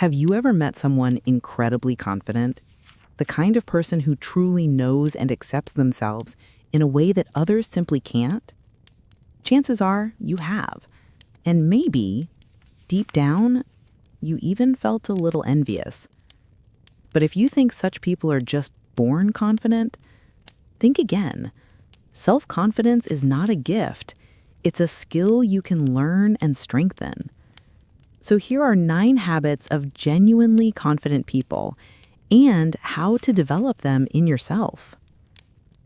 Have you ever met someone incredibly confident? The kind of person who truly knows and accepts themselves in a way that others simply can't? Chances are you have. And maybe, deep down, you even felt a little envious. But if you think such people are just born confident, think again. Self-confidence is not a gift. It's a skill you can learn and strengthen. So here are 9 habits of genuinely confident people and how to develop them in yourself.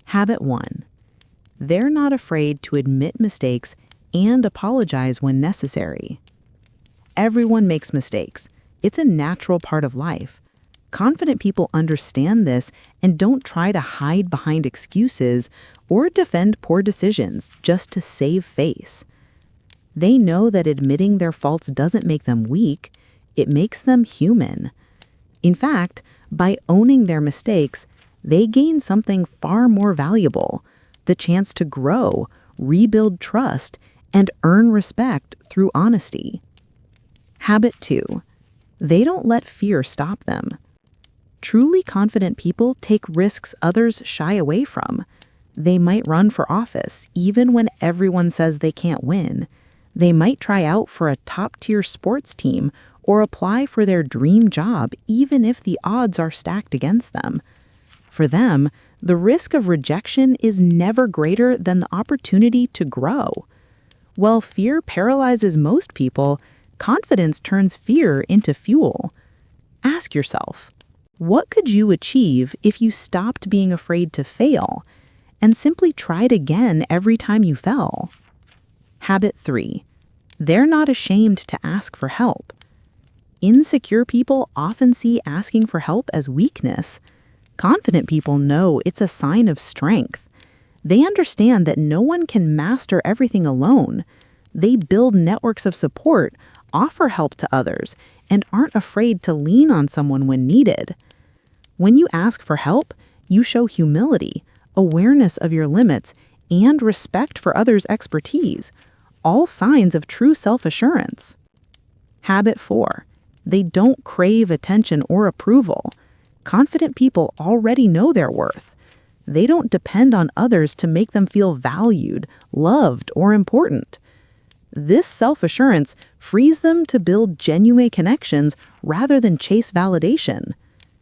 Habit 1. They're not afraid to admit mistakes and apologize when necessary. Everyone makes mistakes. It's a natural part of life. Confident people understand this and don't try to hide behind excuses or defend poor decisions just to save face. They know that admitting their faults doesn't make them weak, it makes them human. In fact, by owning their mistakes, they gain something far more valuable, the chance to grow, rebuild trust, and earn respect through honesty. Habit 2. They don't let fear stop them. Truly confident people take risks others shy away from. They might run for office even when everyone says they can't win. They might try out for a top-tier sports team or apply for their dream job even if the odds are stacked against them. For them, the risk of rejection is never greater than the opportunity to grow. While fear paralyzes most people, confidence turns fear into fuel. Ask yourself, what could you achieve if you stopped being afraid to fail and simply tried again every time you fell? Habit 3. They're not ashamed to ask for help. Insecure people often see asking for help as weakness. Confident people know it's a sign of strength. They understand that no one can master everything alone. They build networks of support, offer help to others, and aren't afraid to lean on someone when needed. When you ask for help, you show humility, awareness of your limits, and respect for others' expertise, all signs of true self-assurance. Habit 4. They don't crave attention or approval. Confident people already know their worth. They don't depend on others to make them feel valued, loved, or important. This self-assurance frees them to build genuine connections rather than chase validation.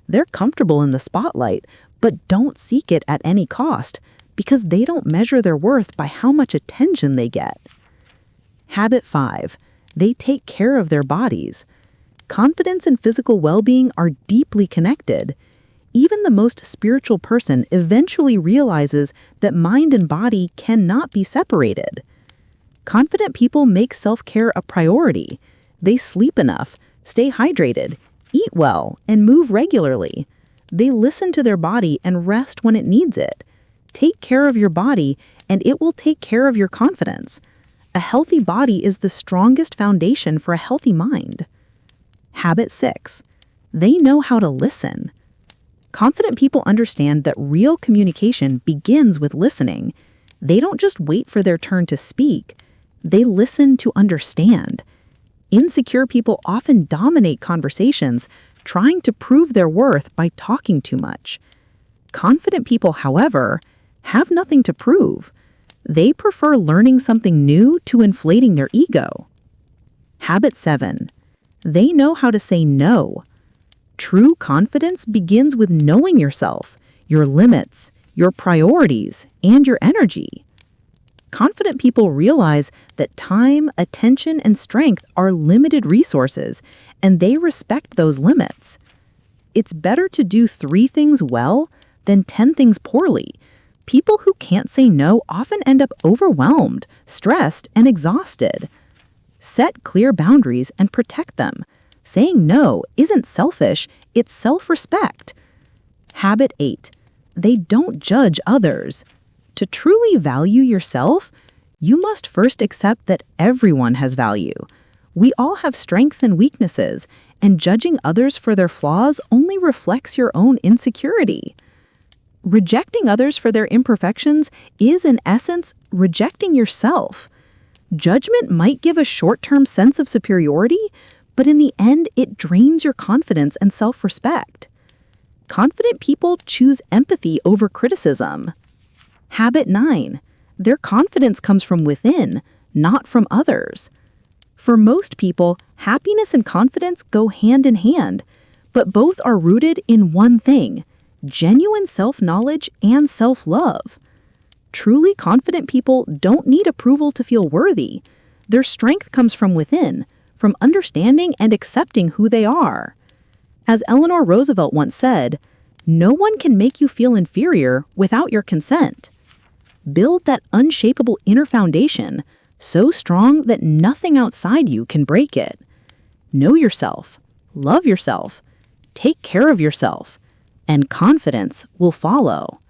They're comfortable in the spotlight, but don't seek it at any cost because they don't measure their worth by how much attention they get. Habit 5. They take care of their bodies. Confidence and physical well-being are deeply connected. Even the most spiritual person eventually realizes that mind and body cannot be separated. Confident people make self-care a priority. They sleep enough, stay hydrated, eat well, and move regularly. They listen to their body and rest when it needs it. Take care of your body, and it will take care of your confidence. A healthy body is the strongest foundation for a healthy mind. Habit 6. They know how to listen. Confident people understand that real communication begins with listening. They don't just wait for their turn to speak. They listen to understand. Insecure people often dominate conversations, trying to prove their worth by talking too much. Confident people, however, have nothing to prove. They prefer learning something new to inflating their ego. Habit 7. They know how to say no. True confidence begins with knowing yourself, your limits, your priorities, and your energy. Confident people realize that time, attention, and strength are limited resources, and they respect those limits. It's better to do 3 things well than 10 things poorly. People who can't say no often end up overwhelmed, stressed, and exhausted. Set clear boundaries and protect them. Saying no isn't selfish, it's self-respect. Habit 8. They don't judge others. To truly value yourself, you must first accept that everyone has value. We all have strengths and weaknesses, and judging others for their flaws only reflects your own insecurity. Rejecting others for their imperfections is, in essence, rejecting yourself. Judgment might give a short-term sense of superiority, but in the end, it drains your confidence and self-respect. Confident people choose empathy over criticism. Habit 9. Their confidence comes from within, not from others. For most people, happiness and confidence go hand in hand, but both are rooted in one thing: genuine self-knowledge and self-love. Truly confident people don't need approval to feel worthy. Their strength comes from within, from understanding and accepting who they are. As Eleanor Roosevelt once said, "No one can make you feel inferior without your consent." Build that unshakable inner foundation, so strong that nothing outside you can break it. Know yourself, love yourself, take care of yourself, and confidence will follow.